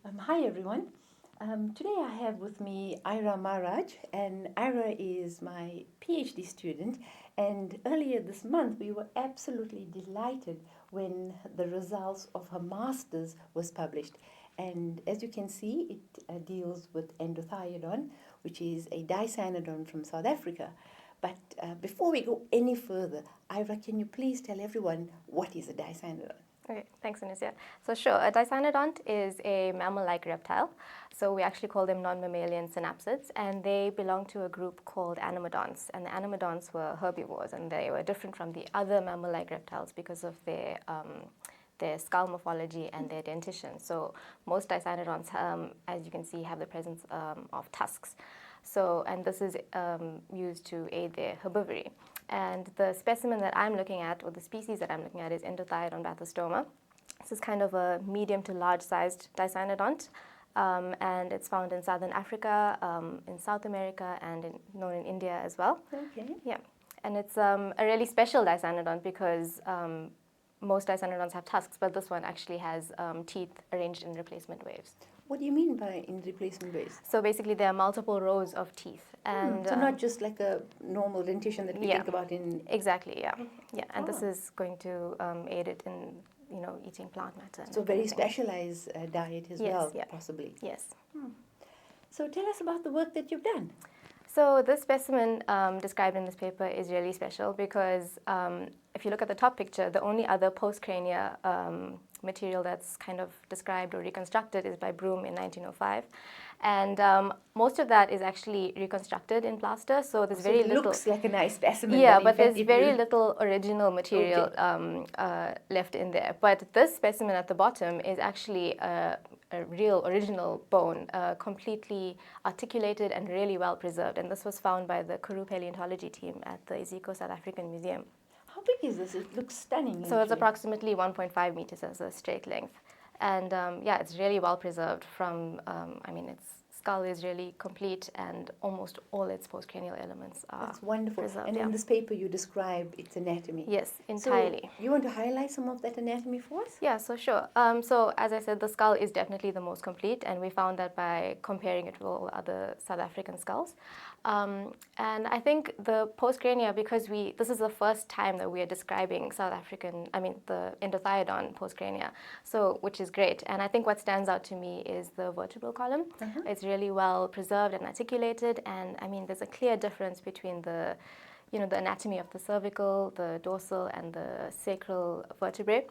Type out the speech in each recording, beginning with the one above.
Hi everyone. Today I have with me Iyra Maharaj, and Iyra is my PhD student. And earlier this month, we were absolutely delighted when the results of her master's was published. And as you can see, it deals with Endothiodon, which is a dicynodont from South Africa. But before we go any further, Iyra, can you please tell everyone what is a dicynodont? Okay, thanks, Anusia. So sure, a dicynodont is a mammal-like reptile. So we actually call them non-mammalian synapsids, and they belong to a group called animodonts. And the animodonts were herbivores, and they were different from the other mammal-like reptiles because of their skull morphology and their dentition. So most dicynodonts, as you can see, have the presence of tusks. So, and this is used to aid their herbivory. And the specimen that I'm looking at, or the species that I'm looking at, is Endothiodon bathystoma. This is kind of a medium to large-sized dicynodont, and it's found in southern Africa, in South America, and known in India as well. Okay. Yeah, and it's a really special dicynodont because most dicynodonts have tusks, but this one actually has teeth arranged in replacement waves. What do you mean by in replacement waves? So basically, there are multiple rows of teeth, and so not just like a normal dentition that we think about in. Exactly, yeah, yeah, and this is going to aid it in eating plant matter. So very specialized diet as well, possibly. Yes. So tell us about the work that you've done. So this specimen described in this paper is really special because if you look at the top picture, the only other postcrania material that's kind of described or reconstructed is by Broom in 1905. And most of that is actually reconstructed in plaster, so there's very little. It looks like a nice specimen. Yeah, but there's very little original material left in there. But this specimen at the bottom is actually a real original bone, completely articulated and really well preserved. And this was found by the Karoo paleontology team at the Iziko South African Museum. How big is this? It looks stunning. So it's approximately 1.5 meters as a straight length. And yeah, it's really well preserved from, its skull is really complete and almost all its postcranial elements are That's wonderful. preserved. And in this paper you describe its anatomy. Yes, entirely. So you want to highlight some of that anatomy for us? Yeah, so sure. So as I said, the skull is definitely the most complete, and we found that by comparing it with all other South African skulls. And I think the postcrania, because this is the first time that we are describing the Endothiodon postcrania, so which is great. And I think what stands out to me is the vertebral column. It's really well preserved and articulated, and there's a clear difference between the anatomy of the cervical, the dorsal, and the sacral vertebrae.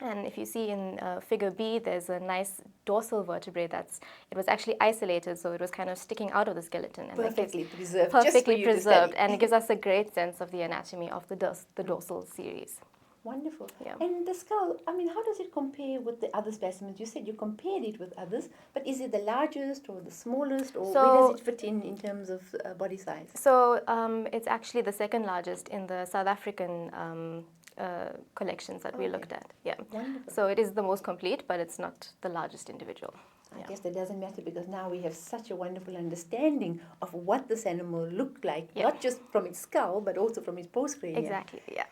And if you see in figure B, there's a nice dorsal vertebrae it was actually isolated, so it was kind of sticking out of the skeleton. And perfectly preserved. Perfectly preserved, and it gives us a great sense of the anatomy of the dorsal series. Wonderful. Yeah. And the skull, how does it compare with the other specimens? You said you compared it with others, but is it the largest or the smallest, or where does it fit in terms of body size? So it's actually the second largest in the South African collections that we looked at. Yeah. Wonderful. So it is the most complete, but it's not the largest individual. I guess that doesn't matter because now we have such a wonderful understanding of what this animal looked like, not just from its skull, but also from its postcrania. Exactly, yeah.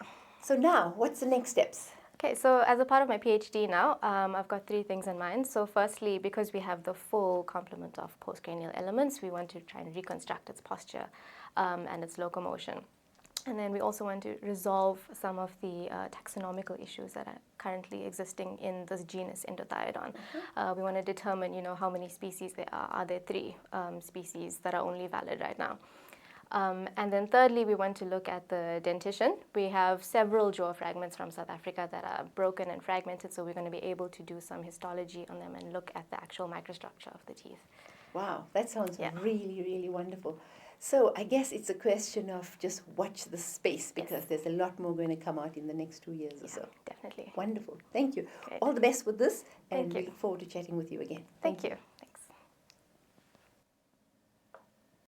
So now, what's the next steps? Okay, so as a part of my PhD now, I've got three things in mind. So firstly, because we have the full complement of postcranial elements, we want to try and reconstruct its posture and its locomotion. And then we also want to resolve some of the taxonomical issues that are currently existing in this genus Endothiodon. We want to determine, how many species there are. Are there 3 species that are only valid right now? And then thirdly, we want to look at the dentition. We have several jaw fragments from South Africa that are broken and fragmented, so we're going to be able to do some histology on them and look at the actual microstructure of the teeth. Wow, that sounds really, really wonderful. So I guess it's a question of just watch the space because there's a lot more going to come out in the next 2 years or so. Definitely. Wonderful. Thank you. Great. All the best with this, and Thank you. we look forward to chatting with you again. Thank you.